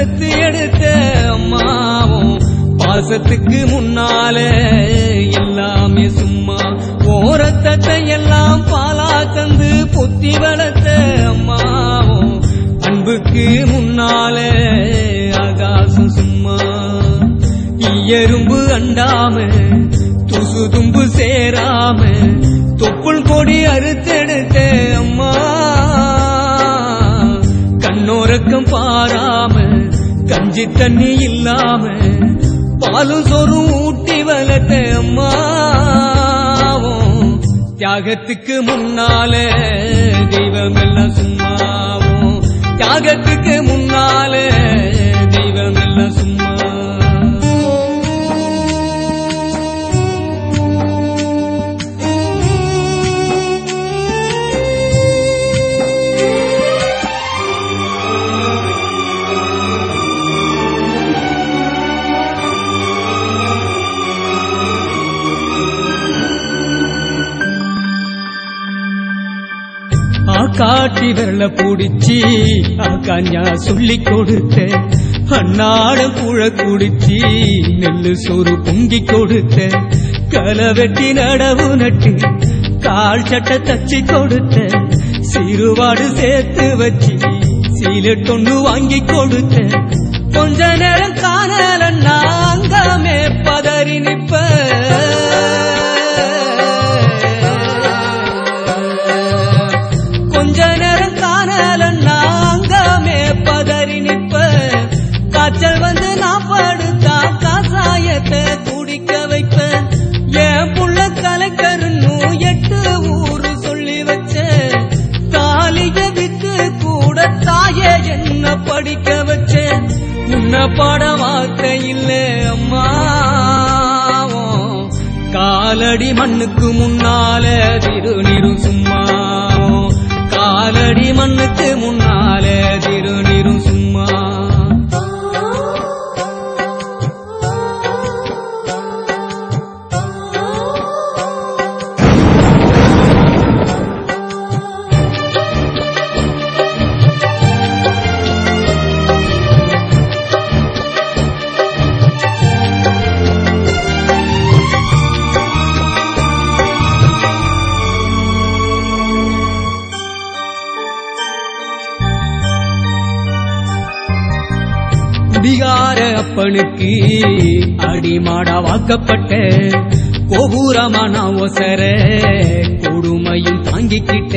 பெத்து எடுத்த அம்மாவும் பாசத்துக்கு முன்னால எல்லாமே சும்மா ஓரத்தத்தை எல்லாம் பாலா தந்து பொத்தி வளர்த்த அம்மாவும் அன்புக்கு முன்னால ஆகாசம் சும்மா எறும்பு அண்டாம துசு தும்பு சேராம தொப்புள் கொடி அறுத்தெடுத்த அம்மா கண்ணோரக்கம் பாராம கஞ்சி தண்ணி இல்லாம பாலும் சோறும் ஊட்டி வளர்த்த அம்மாவும் தியாகத்துக்கு முன்னால தெய்வம் எல்லாம் சும்மாவும் தியாகத்துக்கு முன்னால தெய்வம் எல்லாம் சும்மா காட்டி விரல பூடிச்சி கஞ்சா சொல்லி கொடுத்த அன்னாட கூழ குடிச்சி நெல்லு சோறு பொங்கி கொடுத்த களை வெட்டி நடவு நட்டு கால் சட்டை தச்சு கொடுத்த சிறுவாடு சேர்த்து வச்சு சீலட்டொண்டு வாங்கி கொடுத்த கொஞ்ச நேரம் காணல நாங்கமே பதறி நிப்ப கொஞ்ச நேரம் காணல நாங்கமே பதறி நிப்ப காய்ச்சல் வந்து நான் படுத்தா காசாயத்தை குடிக்க வைப்ப என் புள்ள கலக்கருன்னு 8 ஊரு சொல்லி வச்ச தாலிய வித்து கூட தாயே என்ன படிக்க வச்ச உன்ன பாட வார்த்தை இல்ல அம்மாவும் காலடி மண்ணுக்கு முன்னால திருநீரும் சும்மாவும் காலடி மண்ணுக்கு முன்னால திருநீரும் சும்மா குடிகார அப்பனுக்கு அடிமாடா வாக்கப்பட்ட கோபுரமான ஒசர கொடுமையும் தாங்கிக்கிட்ட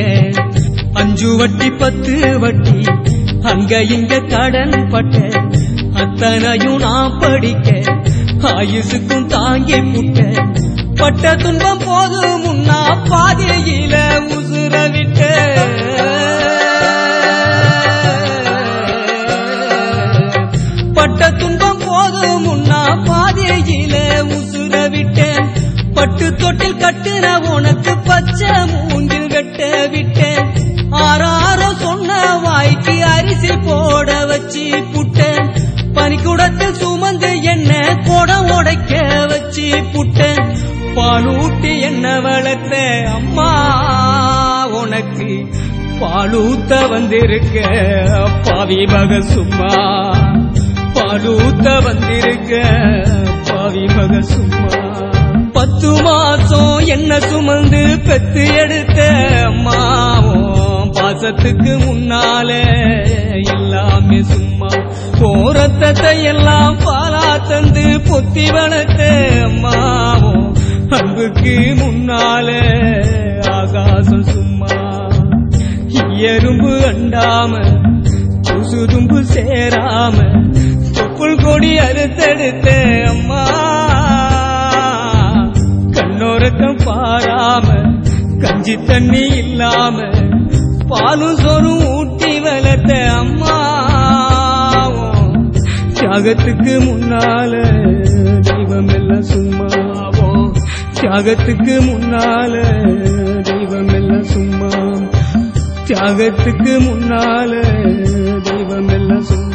5 வட்டி 10 வட்டி அங்க இங்க கடன் பட்ட அத்தனையும் நான் படிக்க ஆயுசுக்கும் தாங்கி புட்ட பட்ட துன்பம் போது முன்னா பாதையில உசுர விட்ட பட்ட துன்பம் போது முன்னா பாதையில உசுர விட்டேன் பட்டு தொட்டில் கட்டுற உனக்கு பச்சை மூங்கில் வெட்ட விட்டேன் ஆறாரோ சொன்ன வாய்க்கு அரிசி போட வச்சு புட்டேன் பனிக்குடத்தில் சுமந்து என்ன குடம் உடைக்க வச்சு புட்டேன் பாலூட்டி என்ன வளர்த்த அம்மா உனக்கு பாலூத்த வந்திருக்க பாவி மக சும்மா பாலூத்த வந்திருக்க பாவி மக சும்மா 10 மாசம் என்ன சுமந்து பெத்து எடுத்த அம்மாவும் பாசத்துக்கு முன்னால எல்லாமே சும்மா போரத்தத்தை எல்லாம் பாலா தந்து பொத்தி வளர்த்த அம்மாவும் அன்புக்கு முன்னால ஆகாசம் சும்மா எறும்பு அண்டாம துசு தும்பு சேராம தொப்புள் கொடி அறுத்தெடுத்த அம்மா கண்ணோரக்கம் பாராம கஞ்சி தண்ணி இல்லாம பாலும் சோறும் ஊட்டி வளர்த்த அம்மா தியாகத்துக்கு முன்னால தெய்வம் எல்லாம் சும்மாவும் தியாகத்துக்கு முன்னால தெய்வம் எல்லாம் சும்மா தியாகத்துக்கு முன்னால தெய்வம் எல்லாம் சும்மா